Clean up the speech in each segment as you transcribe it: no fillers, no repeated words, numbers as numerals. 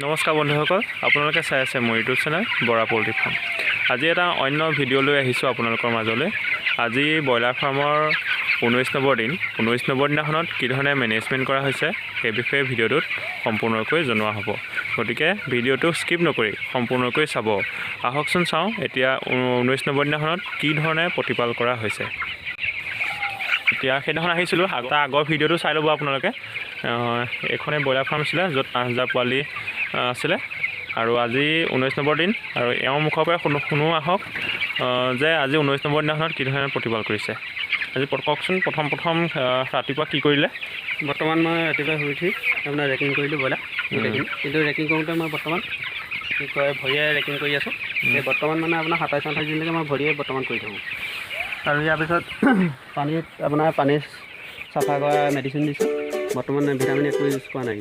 নমস্কাৰ বন্ধুসকল, আপোনালোকে চাই আছে মোৰ YouTube channel Bora poultry farm. আজি এটা অন্য ভিডিঅ' লৈ আহিছোঁ আপোনালোকৰ মাজলৈ। আজি ব্ৰইলাৰ ফাৰ্মৰ 19 নম্বৰ দিন। 19 নম্বৰ দিনাখনত কি ধৰণে মেনেজমেণ্ট কৰা হৈছে সেই বিষয়ে ভিডিঅ'টোত সম্পূৰ্ণকৈ জনোৱা হ'ব। গতিকে ভিডিঅ'টো স্কিপ নকৰি সম্পূৰ্ণকৈ চাব। আহকচোন চাওঁ এতিয়া 19 নম্বৰ দিনাখনত কি ধৰণে প্ৰতিপাল কৰা হৈছে। এতিয়া সেইদিনাখন আহিছিলোঁ, তাৰ আগৰ ভিডিঅ'টো চাই ল'ব আপোনালোকে। এইখনে ব্ৰইলাৰ ফাৰ্ম আছিলে য'ত 5000 পোৱালি আছিলে। আৰু আজি 19 নম্বৰ দিন আৰু এওঁৰ মুখৰ পৰা শুনো আহক যে আজি 19 নম্বৰ দিনাখনত কি ধৰণে প্ৰতিপাল কৰিছে। আজি কওকচোন, প্ৰথম ৰাতিপুৱা কি কৰিলে? বৰ্তমান মই ৰাতিপুৱা শুই উঠি আপোনাৰ ৰেকিং কৰিলোঁ ব্ৰইলাৰ গোটেইখিনি। কিন্তু ৰেকিং কৰোঁতে মই বৰ্তমান কি কয় ভৰিয়ে ৰেকিং কৰি আছোঁ। এই বৰ্তমান মানে আপোনাৰ 27-28 দিনলৈকে মই ভৰিয়ে বৰ্তমান কৰি থাকোঁ। আৰু ইয়াৰ পিছত পানী চাফা কৰা মেডিচিন দিছোঁ। বৰ্তমান ভিটামিন একো ইউজ কৰা নাই।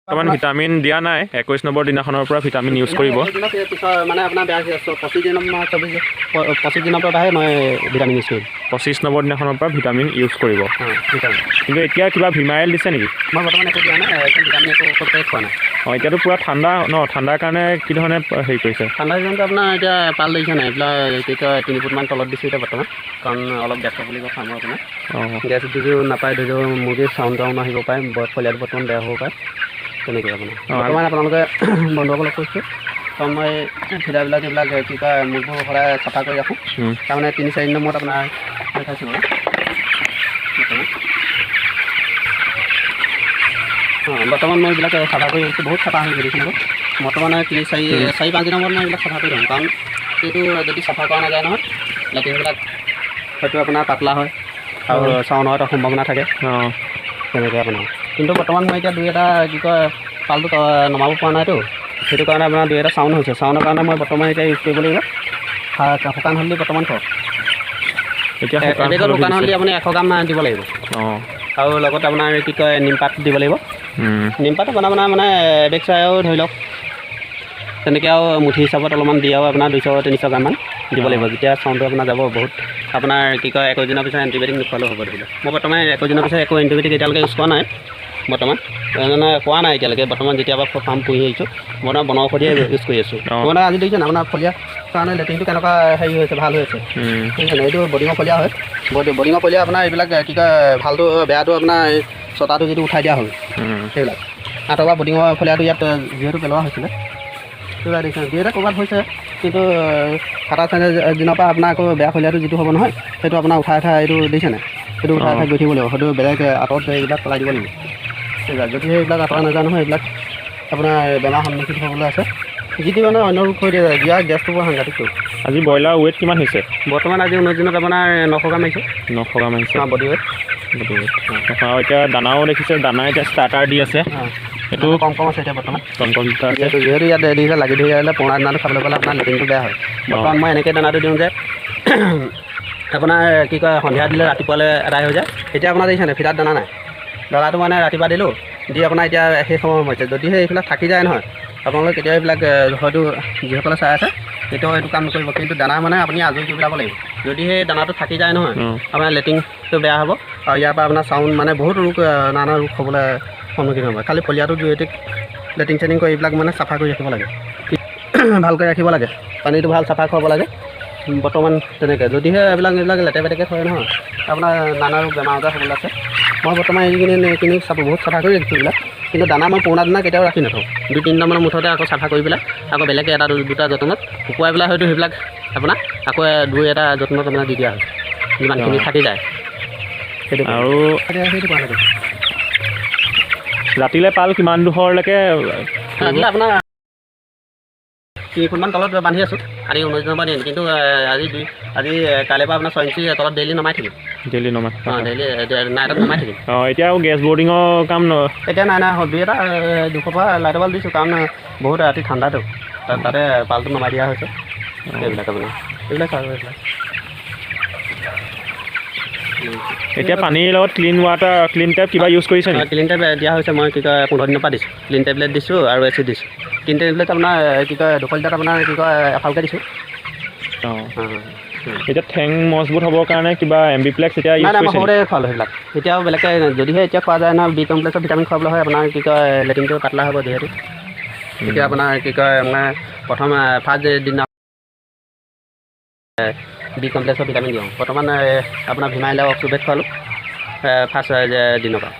বৰ্তমান ভিটামিন দিয়া নাই। 21 নম্বৰ দিনাখনৰ পৰা ভিটামিন ইউজ কৰিব। মানে আপোনাৰ বেয়া 25 দিনৰ পৰা মই ভিটামিন ইউজ কৰিম। 25 নম্বৰ দিনাখনৰ পৰা ভিটামিন ইউজ কৰিব। কিন্তু এতিয়া কিবা ভিমাইল দিছে নেকি? মই বৰ্তমান একো দিয়া নাই, ভিটামিন একো খোৱা নাই। এতিয়াতো পূৰা ঠাণ্ডা ন? ঠাণ্ডাৰ কাৰণে কি ধৰণে হেৰি কৰিছে? ঠাণ্ডা দিনটো আপোনাৰ এতিয়া পাল দিছে নাই? এইবিলাক কি কয় 3 ফুটমান তলত দিছোঁ এতিয়া বৰ্তমান, কাৰণ অলপ গেছ পাব লাগিব ফাৰ্মৰ আপোনাৰ। গেছ যদিও নাপায়, ধৰি লওক মুৰ্গীৰ চাউণ্ড আহিব পাৰে, ফলিয়াটো বৰ্তমান বেয়া হ'ব পাৰে, তেনেকৈ আপোনাৰ। বৰ্তমান আপোনালোকে বন্ধুসকলক কৈছোঁ, কাৰণ মই ফিডাৰবিলাক এইবিলাক কি কয় মুখবোৰ সদায় চাফা কৰি ৰাখোঁ। তাৰমানে 3-4 দিনৰ মূৰত আপোনাৰ দেখাইছোঁ বাৰু। বৰ্তমান মই এইবিলাক চাফা কৰি ৰাখিছোঁ, বহুত চাফা হৈ গৈছিলোঁ। বৰ্তমান 4-5 দিনৰ মূৰত মই এইবিলাক চাফা কৰি দিওঁ, কাৰণ এইটো যদি চাফা কৰা নাযায় নহয়, লেট্ৰিনবিলাক হয়তো আপোনাৰ পাতলা হয় আৰু চাউণ্ড হোৱাৰ সম্ভাৱনা থাকে, তেনেকৈ আপোনাৰ। কিন্তু বৰ্তমান মই এতিয়া 2-এটা কি কয় পালটো নমাব পৰা নাইতো, সেইটো কাৰণে আপোনাৰ 2-এটা চাউণ্ড হৈছে। চাউণ্ডৰ কাৰণে মই বৰ্তমান এতিয়া ইউজ কৰিব লাগিব শুকান হালধি। বৰ্তমান থওক এতিয়া এবেগত শুকান হালধি আপুনি 100 গ্ৰাম দিব লাগিব। আৰু লগত আপোনাৰ কি কয় নিমপাত দিব লাগিব। নিমপাত মানে এবেগ চাইও ধৰি লওক তেনেকৈ আৰু মুঠি হিচাপত অলপমান দি আৰু আপোনাৰ 200-300 গ্ৰামমান দিব লাগিব। যেতিয়া চাউণ্ডটো আপোনাৰ যাব বহুত, আপোনাৰ কি কয় 21 দিনৰ পিছত এণ্টিবায়'টিক নোখোৱালেও হ'ব। ধৰি লওক মই বৰ্তমান 21 দিনৰ পিছত একো এণ্টিবায়'টিক এতিয়ালৈকে ইউজ কৰা নাই। বৰ্তমান কোৱা নাই এতিয়ালৈকে। বৰ্তমান যেতিয়াৰ পৰা ফাৰ্ম পুহি আহিছোঁ, বৰ্তমান বনৰ ঔষধিয়ে ইউজ কৰি আছোঁ। মানে আজি দেখিছেনে আপোনাৰ ফলীয়া কাৰণে লেট্ৰিনটো কেনেকুৱা হেৰি হৈছে, ভাল হৈ আছে। দেখিছেনে? এইটো বডিঙৰ ফলীয়া হয়। বডিঙৰ ফলীয়া আপোনাৰ এইবিলাক কি কয় ভালটো বেয়াটো আপোনাৰ ছটাটো যিটো উঠাই দিয়া হ'ল, সেইবিলাক আঁতৰ পৰা বডিঙৰ ফলীয়াটো ইয়াত যিহেতু পেলোৱা হৈছিলে, সেইবিলাক দেখিছে যিহেতু ক'ৰবাত হৈছে। কিন্তু 27 দিনৰ পৰা আপোনাৰ আকৌ বেয়া ফলীয়াটো যিটো হ'ব নহয়, সেইটো আপোনাৰ উঠাই এইটো দেখিছেনে? সেইটো উঠাই গৈ থাকিব লাগিব। সেইটো বেলেগ আঁতৰত এইবিলাক পেলাই দিব লাগিব। সেইবিলাক যদিহে এইবিলাক আঁতৰা নাযায় নহয়, এইবিলাক আপোনাৰ বেমাৰ সন্মুখীন হ'বলৈ আছে, যিটো মানে অন্য ৰোগ হৈ দিয়ে। ইয়াৰ গেছটো বৰ সাংঘাতিকটো। আজি ব্ৰইলাৰ ৱেইট কিমান হৈছে? বৰ্তমান আজি 19 দিনত আপোনাৰ 900 গ্ৰাম আহিছে। 900 গ্ৰাম আহিছে বডি ৱেইট। আৰু এতিয়া দানাও দেখিছে, দানা এতিয়া ষ্টাৰ্টাৰ দি আছে। এইটো কম আছে এতিয়া বৰ্তমান, কম আছে। যিহেতু ইয়াত দেখিছে লাগি ধৰি আহিলে পুৰণা দানাটো খাবলৈ পালে আপোনাৰ লেট্ৰিনটো বেয়া হয়। বৰ্তমান মই এনেকৈ দানাটো দিওঁ যে আপোনাৰ কি কয় সন্ধিয়া দিলে ৰাতিপুৱালৈ আদায় হৈ যায়। এতিয়া আপোনাৰ দেখিছেনে ফিটাত দানা নাই। দানাটো মানে ৰাতিপুৱা দিলোঁ, দি আপোনাৰ এতিয়া সেই সময় হৈছে। যদিহে এইবিলাক থাকি যায় নহয়, আপোনালোকে কেতিয়াবা এইবিলাক হয়তো যিসকলে চাই আছে তেতিয়াও এইটো কাম নকৰিব। কিন্তু দানা মানে আপুনি আজৰি কৰি পেলাব লাগিব। যদি সেই দানাটো থাকি যায় নহয়, আপোনাৰ লেট্ৰিনটো বেয়া হ'ব। আৰু ইয়াৰ পৰা আপোনাৰ চাউণ্ড মানে বহুত ৰোগ, নানা ৰোগ হ'বলৈ সন্মুখীন হ'ব। খালি ফলীয়াটো জুইটিক লেট্ৰিন চেটিং কৰি এইবিলাক মানে চাফা কৰি ৰাখিব লাগে, ভালকৈ ৰাখিব লাগে। পানীটো ভাল চাফা খুৱাব লাগে। বৰ্তমান তেনেকৈ যদিহে এইবিলাক লেতেৰা পেতেকৈ থয় নহয়, আপোনাৰ নানা ৰোগ বেমাৰ আজাৰ হ'বলৈ আছে। মই বৰ্তমান এইখিনি বহুত চাফা কৰি ৰাখিছোঁ এইবিলাক। কিন্তু দানা মই পুৰণা দানা কেতিয়াও ৰাখি নথওঁ। 2-3টামানৰ মুঠতে আকৌ চাফা কৰি পেলাই আকৌ বেলেগে 1-2টা যতনত শুকুৱাই পেলাই হয়তো সেইবিলাক আপোনাৰ আকৌ 2-এটা যতনত আপোনাৰ দি দিয়া হয়, যিমানখিনি থাকি যায়। সেইটো আৰু সেইটো কাৰণে ৰাতিলৈ পাল কিমান দূৰলৈকে? ৰাতিলৈ আপোনাৰ 3 ফুটমান তলত বান্ধি আছোঁ। আজি 19 দিনৰ পৰা দিন, কিন্তু আজি কাইলৈ পৰা আপোনাৰ 6 ইঞ্চি তলত ডেইলি নমাই থাকিম। ডেইলি নাইটত নমাই থাকিম। এতিয়া আৰু গেছ বৰ্ডিঙৰ কাম এতিয়া নাই 2-এটা 200 পৰা লাইটৰ বাল্ব দিছোঁ, কাৰণ বহুত ৰাতি ঠাণ্ডাটো তাতে পালটো নমাই দিয়া হৈছে। এইবিলাক আপোনাৰ এইবিলাক চাৰ্জ হৈছে। এতিয়া পানীৰ লগত ক্লিন টেপ কিবা ইউজ কৰিছে নেকি? ক্লিন টেপ দিয়া হৈছে। মই কি কয় 15 দিনৰ পৰা দিছোঁ। ক্লিন টেবলেট দিছোঁ আৰু এচিড দিছোঁ। ক্লিন টেবলেট আপোনাৰ কি কয় 2 লিটাৰত আপোনাৰ কি কয় এফালকৈ দিছোঁ। এতিয়া ঠেং মজবুত হ'বৰ কাৰণে কিবা এমবিপ্লেক্স এতিয়া ইউজ নাই মই কৰিছে সৰুতে খোৱালোঁ সেইবিলাক এতিয়াও বেলেগকৈ যদিহে এতিয়া খোৱা যায় নহয় বি কমপ্লেক্সৰ ভিটামিন খুৱাবলৈ হয় আপোনাৰ কি কয় লেট্ৰিনটো পাতলা হ'ব যিহেতু এতিয়া আপোনাৰ কি কয় মানে প্ৰথম ফাৰ্ষ্ট দিনা বি কমপ্লেক্সৰ ভিটামিন দিওঁ বৰ্তমান আপোনাৰ ভিমাইলা অক্সুবেট খোৱালোঁ ফাৰ্ষ্ট দিনৰ পৰা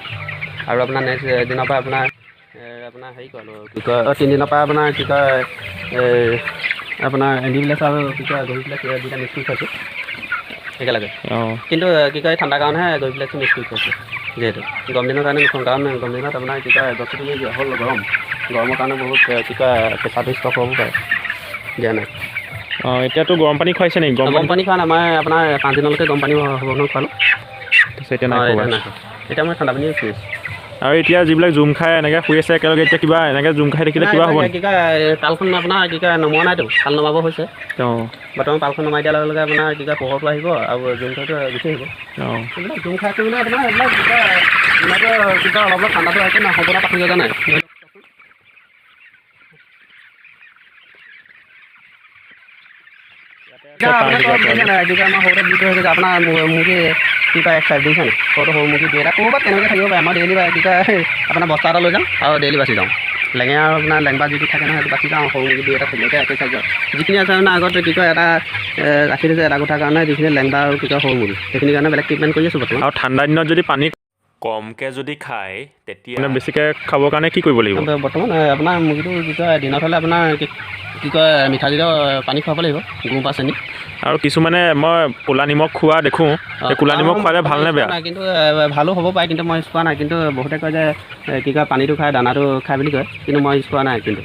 আৰু আপোনাৰ নেক্সট দিনৰ পৰা আপোনাৰ হেৰি খোৱালোঁ কি কয় 3 দিনৰ পৰা আপোনাৰ কি কয় আপোনাৰ এণ্টিপ্লেক্স আৰু কি কয় গৰিপ্লেক্স দুটা মিক্স কৰি খাইছোঁ একেলগে কিন্তু কি কয় ঠাণ্ডাৰ কাৰণেহে গৰিপ্লেক্সটো মিক্স কৰি খাইছোঁ যিহেতু গৰম দিনৰ কাৰণে নুখুৱাওঁ কাৰণ গৰম দিনত আপোনাৰ কি কয় বস্তুটো হ'ল গৰমৰ কাৰণে বহুত কি কয় প্ৰেছাৰটো ষ্টক হ'ব পাৰে দিয়া নাই এতিয়াতো গৰম পানী খুৱাইছে নেকি গৰম পানী খোৱা নাই মই আপোনাৰ 5 দিনলৈকে গৰম পানী হ'ব নহয় খোৱালোঁ এতিয়া নাই এতিয়া মই ঠাণ্ডা পানী ইউজ কৰিছোঁ আৰু এতিয়া যিবিলাক জুম খাই এনেকৈ শুই আছে একেলগে এতিয়া কিবা এনেকৈ জুম খাই থাকিলে কিবা হ'ব কি কয় পালখন আপোনাৰ কি কয় নমোৱা নাইতো পাল নমাব হৈছে বৰ্তমান পালখন নমাই দিয়াৰ লগে লগে আপোনাৰ কি কয় পোহৰটো আহিব আৰু জুম খাইটো গুচি আহিব এইবিলাক জুম খাইটো মানে আপোনাৰ এইবিলাক কি কয় কি কয় অলপ ঠাণ্ডাটো আহিছে না সম্পূৰ্ণ পাৰ্থক্য নাই আপোনাৰ সৰুতে দি থৈ গৈছে আপোনাৰ মুৰ্গী কি কয় এক্সাইজ দিছে নে সৰুটো সৰু মুৰ্গী দুই এটা ক'ৰবাত তেনেকৈ থাকিব পাৰে মই ডেইলি কি কয় আপোনাৰ বস্তা এটা লৈ যাওঁ আৰু ডেইলি বাচি যাওঁ লেঙেৰা আৰু আপোনাৰ লেংবা যিটো থাকে নহয় সেইটো বাচি যাওঁ সৰু মুৰ্গী দুই এটা থাকিলে এক্সাইজ যিখিনি আছে মানে আগত কি কয় এটা ৰাখি দিছে এটা কথাৰ কাৰণে যিখিনি লেংবা আৰু কি কয় সৰু মুৰ্গী সেইখিনি কাৰণে বেলেগ ট্ৰিটমেণ্ট কৰি আছোঁ বৰ্তমান আৰু ঠাণ্ডা দিনত যদি পানী কমকৈ যদি খায় তেতিয়া বেছিকৈ খাবৰ কাৰণে কি কৰিব লাগিব বৰ্তমান আপোনাৰ মুৰ্গীটো কি কয় দিনত হ'লে আপোনাৰ কি কয় মিঠা জাতীয় পানী খুৱাব লাগিব গুৰ বা চেনি আৰু কিছুমানে মই ক'লা নিমখ খোৱা দেখোঁ ক'লা নিমখ খোৱালে ভাল নে বেয়া কিন্তু ভালো হ'ব পাৰে কিন্তু মই ইউজ কৰা নাই কিন্তু বহুতে কয় যে কি কয় পানীটো খাই দানাটো খাই বুলি কয় কিন্তু মই ইউজ কৰা নাই কিন্তু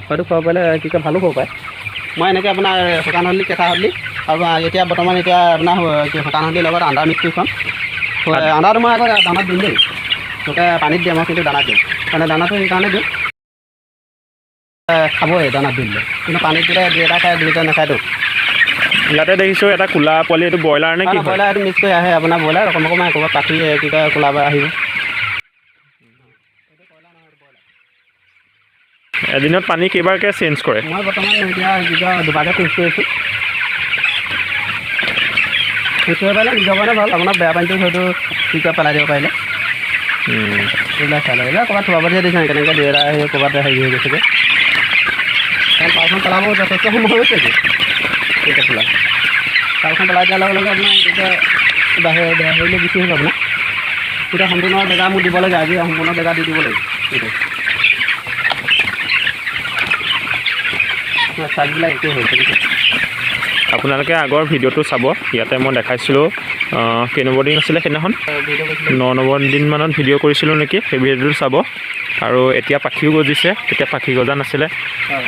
হয়তো খুৱাব পাৰিলে কি কয় ভালো হ'ব পাৰে মই এনেকৈ আপোনাৰ শুকান হলদি কেঁচা হলদি আৰু এতিয়া বৰ্তমান এতিয়া আপোনাৰ শুকান হলদিৰ লগত আদা মিক্স কৰি খুৱাম আদাটো মই আকৌ দানাত দিম দেই তোকে পানীত দিয়ে মই কিন্তু দানাত দিওঁ মানে দানাটো সেইকাৰণে দিওঁ খাবই দানাত দিলে কিন্তু পানীত দিলে দুই এটা খাই দুইটা নাখায়তো ইয়াতে দেখিছোঁ এটা ক'লা পোৱালি এইটো ব্ৰইলাৰ নে কি ব্ৰইলাৰ এইটো মিক্স কৰি আহে আপোনাৰ ব্ৰইলাৰ অকণমান ক'ৰবাত কাটি কি কয় ক'লা আহিব এদিনত পানী কেইবাৰকৈ চেঞ্জ কৰে মই বৰ্তমান এতিয়া কি কয় দুবাৰকৈ চেঞ্জ কৰি আছোঁ চেঞ্জ কৰিব পাৰিলে নিজৰ কাৰণে ভাল আপোনাৰ বেয়া পানীটো হয়তো কি কয় পেলাই দিব পাৰিলে এইবিলাক চাই লাগে ক'ৰবাত থোৱা পাতিহে দিছে কেনেকৈ দুই এটা আহি ক'ৰবাত হেৰি হৈ গৈছেগৈ কাৰণ পালখন পেলাব যথেষ্ট সময় হৈছেগৈ এতিয়া খোলা পালখন পেলাই দিয়াৰ লগে লগে আপোনাৰ এতিয়া হেৰিলৈ গুচি আহিব আপোনাৰ এতিয়া সম্পূৰ্ণ জেগা মোক দিব লাগে আজি সম্পূৰ্ণ জেগা দি দিব লাগিব এইটো চাইজবিলাক একেই হৈছে আপোনালোকে আগৰ ভিডিঅ'টো চাব ইয়াতে মই দেখাইছিলোঁ কেই নম্বৰ দিন আছিলে সেইদিনাখন 9 নম্বৰ দিনমানত ভিডিঅ' কৰিছিলোঁ নেকি সেই ভিডিঅ'টো চাব আৰু এতিয়া পাখিও গজিছে তেতিয়া পাখি গজা নাছিলে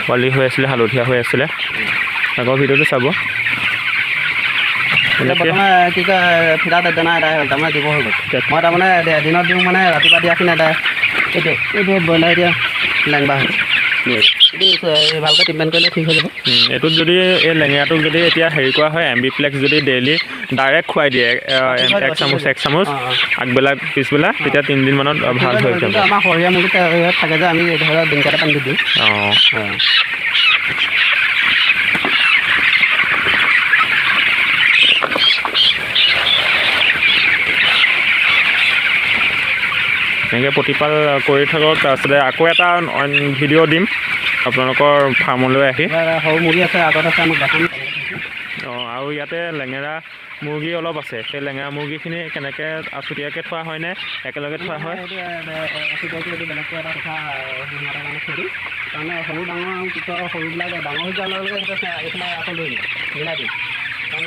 পোৱালি হৈ আছিলে হালধীয়া হৈ আছিলে আগৰ ভিডিঅ'টো চাব কি কয় ফিটা দানা এটা তাৰমানে দিব হৈ গ'ল মই তাৰমানে দিনত দিওঁ মানে ৰাতিপুৱা দিয়াখিনি এটা এইটো ব্ৰইলাৰ এতিয়া লেংবা হয় ভালকৈ ট্ৰিটমেণ্ট কৰিলে ঠিক হৈ যাব এইটোত যদি এই লেঙেৰাটোক যদি এতিয়া হেৰি কৰা হয় এমবিপ্লেক্স যদি ডেইলি ডাইৰেক্ট খুৱাই দিয়ে এক চামুচ আগবেলা পিছবেলা তেতিয়া 3 দিনমানত ভাল হৈ যাব আমাৰ সৰহীয়া মুৰ্গী থাকে যে আমি ধৰক দিনকেইটা পানী দিওঁ এনেকৈ প্ৰতিপাল কৰি থাকক তাৰপিছতে আকৌ এটা ভিডিঅ' দিম আপোনালোকৰ ফাৰ্মলৈ আহি সৰু মুৰ্গী আছে আগত আছে আমাক দেখাম আৰু ইয়াতে লেঙেৰা মুৰ্গী অলপ আছে সেই লেঙেৰা মুৰ্গীখিনি কেনেকৈ আছুতীয়াকৈ থোৱা হয়নে একেলগে থোৱা হয় বেলেগকৈ এটা কথা কাৰণে সৰু ডাঙৰ পিছৰ সৰুবিলাক ডাঙৰ হৈ যোৱাৰ লগে লগে এইফালে আকৌ লৈ দিম মিলাই দিম কাৰণ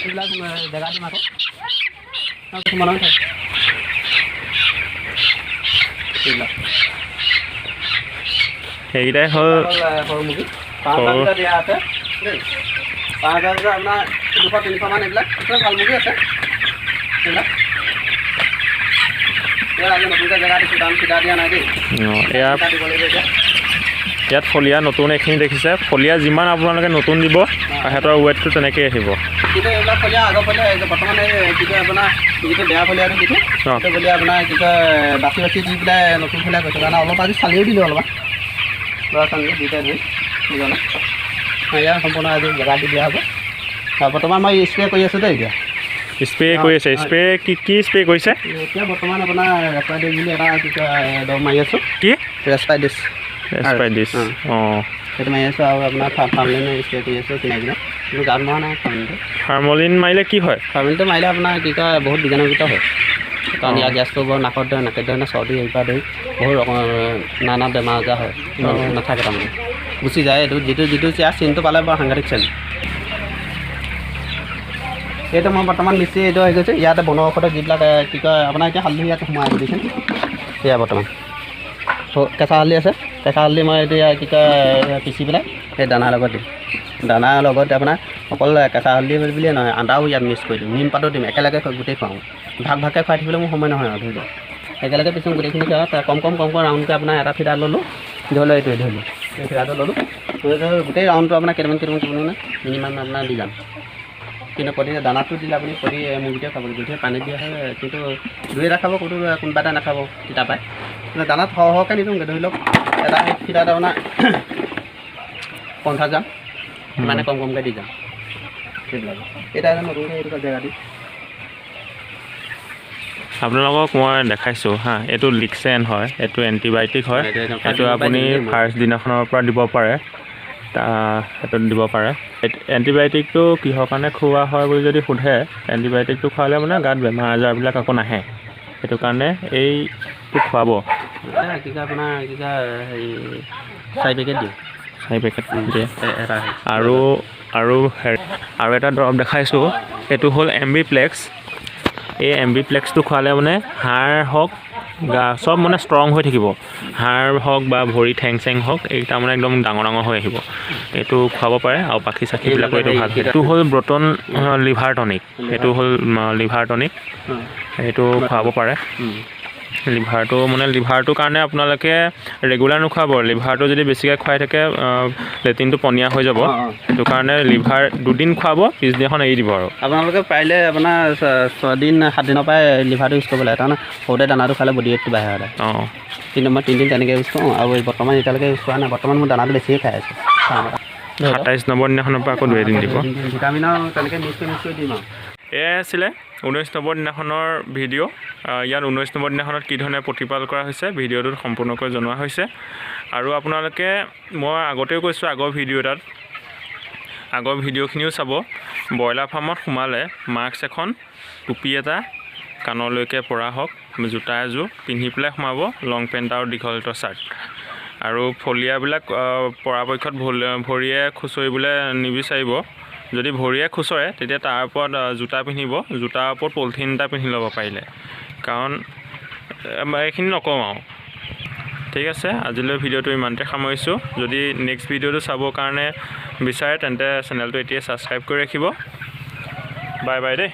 এইবিলাক জেগা দিম আকৌ কিছুমানৰ থাকে সেইকেইটাই হ'ল সৰু মুৰ্গী 5,000 দিয়া আছে 5,000 আপোনাৰ 200-300 মান এইবিলাক ভাল মুৰ্গী আছে এইবিলাক নতুনকৈ জেগা দিছোঁ দাম চিধা দিয়া নাই দেই দিব লাগিব এতিয়া ইয়াত ফলীয়া নতুন এইখিনি দেখিছে ফলীয়া যিমান আপোনালোকে নতুন দিব সিহঁতৰ ৱেটটো তেনেকৈয়ে আহিব কিন্তু এইবিলাক ফলীয়া আগৰ ফলীয়া বৰ্তমান কি কয় আপোনাৰ যিটো বেয়া ফলীয়াটো দিছোঁ সেইটো ফলীয়া আপোনাৰ কি কয় বাচি বাচি দি পেলাই নতুন ফলীয়া কৈছোঁ কাৰণে অলপ আজি চালিও দিলোঁ অলপমান ল'ৰা ছোৱালী দুইটাই ধৰি দুজনে ইয়াৰ সম্পূৰ্ণ আজি জেগা দি দিয়া হ'ব বৰ্তমান মই স্প্ৰে কৰি আছোঁ দেই এতিয়া স্প্ৰে কৰি আছে স্প্ৰে কি স্প্ৰে কৰিছে এতিয়া বৰ্তমান আপোনাৰ ৰেস্পাইডিছ বুলি এটা কি কয় দৰৱ মাৰি আছোঁ কি ৰেস্পাইডিছ ৰেস্পাইডিছ অঁ সেইটো মাৰি আছোঁ আৰু আপোনাৰ ফাৰ্মলিন স্প্ৰে কৰি আছোঁ কিনাকিনা কিন্তু গাত মৰা নাই ফাৰ্মলিনটো ফাৰ্মলিন মাৰিলে কি হয় ফাৰ্মলিনটো মাৰিলে আপোনাৰ কি কয় বহুত বীজাণুযুক্ত হয় কাৰণ ইয়াৰ গেছটো বৰ নাকত ধৰে নাকে ধৰে চৰ্দি এইৰ পৰা ধৰি বহুত ৰকমৰ নানা বেমাৰ আজাৰ হয় নাথাকে তাৰমানে গুচি যায় এইটো যিটো ইয়াৰ চিনটো পালে বৰ সাংঘাতিক চেন এইটো মই বৰ্তমান মিস্ত্ৰী এইটো আহি গৈছে ইয়াতে বনৰ ঔষধৰ যিবিলাক কি কয় আপোনাৰ এতিয়া হালধি ইয়াতে সোমাই আছে দেখিছে সেয়া বৰ্তমান কেঁচা হালধি আছে কেঁচা হালধি মই এতিয়া কি কয় পিচি পেলাই সেই দানাৰ লগত দিম দানাৰ লগত আপোনাৰ অকল কেঁচা হালধি বুলিয়ে নহয় আদাও ইয়াত মিক্স কৰি দিম নিম পাতো দিম একেলগে গোটেই খুৱাওঁ ভাগকৈ খুৱাই থাকিবলৈ মোৰ সময় নহয় আৰু ধৰি লওক একেলগে পিছুম গোটেইখিনি কম ৰাউণ্ডকৈ আপোনাৰ এটা ফিডাৰ ল'লোঁ ধৰি লওক এইটোৱে ধৰি লওক এই ফিডাৰটো ল'লোঁ গোটেই ৰাউণ্ডটো আপোনাৰ কেইটামান মিনিমাম আপোনাৰ দি যাম কিন্তু প্ৰতিটো দানাটো দিলে আপুনি প্ৰতি মুৰ্গীটোৱে খাব গোটেই পানীত দিয়া হয় কিন্তু দুই এটা খাব কোনোবা এটা নাখাব তিতা পায় কিন্তু দানাত সৰহকৈ নিদিওঁগৈ ধৰি লওক এটা ফিডাৰত আপোনাৰ 50 গ্ৰাম মানে কমকৈ দি যাম সেইবিলাক এটা নতুনকৈ এইটো জেগা দি আপোনালোকক মই দেখাইছোঁ হা এইটো লিক্সেন হয় এইটো এণ্টিবায়'টিক হয় এইটো আপুনি ফাৰ্ষ্ট দিনাখনৰ পৰা দিব পাৰে সেইটো দিব পাৰে এণ্টিবায়'টিকটো কিহৰ কাৰণে খুওৱা হয় বুলি যদি সোধে এণ্টিবায়'টিকটো খোৱালে মানে গাত বেমাৰ আজাৰবিলাক আকৌ নাহে সেইটো কাৰণে এইটো খুৱাব কি কয় আপোনাৰ কি কয় হেৰি 4 পেকেট দিওঁ 4 পেকেট দিয়ে আৰু এটা দৰৱ দেখাইছোঁ এইটো হ'ল এমবিপ্লেক্স এই এমবিপ্লেক্সটো খোৱালে মানে হাড় হওক গা চব মানে ষ্ট্ৰং হৈ থাকিব হাড় হওক বা ভৰি ঠেং চেং হওক এইকেইটা মানে একদম ডাঙৰ হৈ আহিব এইটো খুৱাব পাৰে আৰু পাখি চাখিবিলাকো এইটো ভাল এইটো হ'ল ব্ৰটন লিভাৰ টনিক এইটো হ'ল লিভাৰ টনিক এইটো খুৱাব পাৰে লিভাৰটোৰ কাৰণে আপোনালোকে ৰেগুলাৰ নোখোৱাব লিভাৰটো যদি বেছিকৈ খুৱাই থাকে লেট্ৰিনটো পনীয়া হৈ যাব সেইটো কাৰণে লিভাৰ 2 দিন খুৱাব পিছদিনাখন এৰি দিব আৰু আপোনালোকে পাৰিলে আপোনাৰ 6 দিন 7 দিনৰ পৰাই লিভাৰটো ইউজ কৰিব লাগে তাৰমানে সৰুতে দানাটো খালে বডি ৱেটটো বাঢ়ে সদায় কিন্তু মই 3 দিন তেনেকৈ ইউজ কৰোঁ আৰু বৰ্তমান এতিয়ালৈকে ইউজ কৰা নাই বৰ্তমান মোৰ দানাটো বেছিয়ে খাই আছোঁ 27 নম্বৰ দিনাখনৰ পৰা আকৌ 2 দিন দিব ভিটামিনৰ তেনেকৈ মিক্স কৰি দিম আৰু এয়াই আছিলে 19 নম্বৰ দিনাখনৰ ভিডিঅ' ইয়াত 19 নম্বৰ দিনাখনত কি ধৰণে প্ৰতিপাল কৰা হৈছে ভিডিঅ'টোত সম্পূৰ্ণকৈ জনোৱা হৈছে আৰু আপোনালোকে মই আগতেও কৈছোঁ আগৰ ভিডিঅ'খিনিও চাব ব্ৰইলাৰ ফাৰ্মত সোমালে মাস্ক এখন টুপি এটা কাণলৈকে পৰা হওক জোতা এযোৰ পিন্ধি পেলাই সোমাব লং পেণ্ট আৰু দীঘল চাৰ্ট আৰু ফলিয়াবিলাক পৰাপক্ষত ভৰিয়ে খুচৰিবলৈ নিবিচাৰিব যদি ভৰিয়ে খুচৰে তেতিয়া তাৰ ওপৰত জোতা পিন্ধিব জোতাৰ ওপৰত পলিথিন এটা পিন্ধি ল'ব পাৰিলে কাৰণ এইখিনি নকওঁ আৰু ঠিক আছে আজিলৈ ভিডিঅ'টো ইমানতে সামৰিছোঁ যদি নেক্সট ভিডিঅ'টো চাবৰ কাৰণে বিচাৰে তেন্তে চেনেলটো এতিয়া ছাবস্ক্ৰাইব কৰি ৰাখিব বাই বাই দেই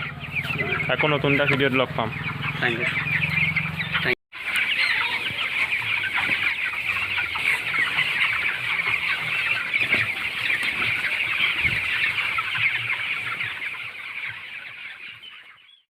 আকৌ নতুন এটা ভিডিঅ'ত লগ পাম থেংক ইউ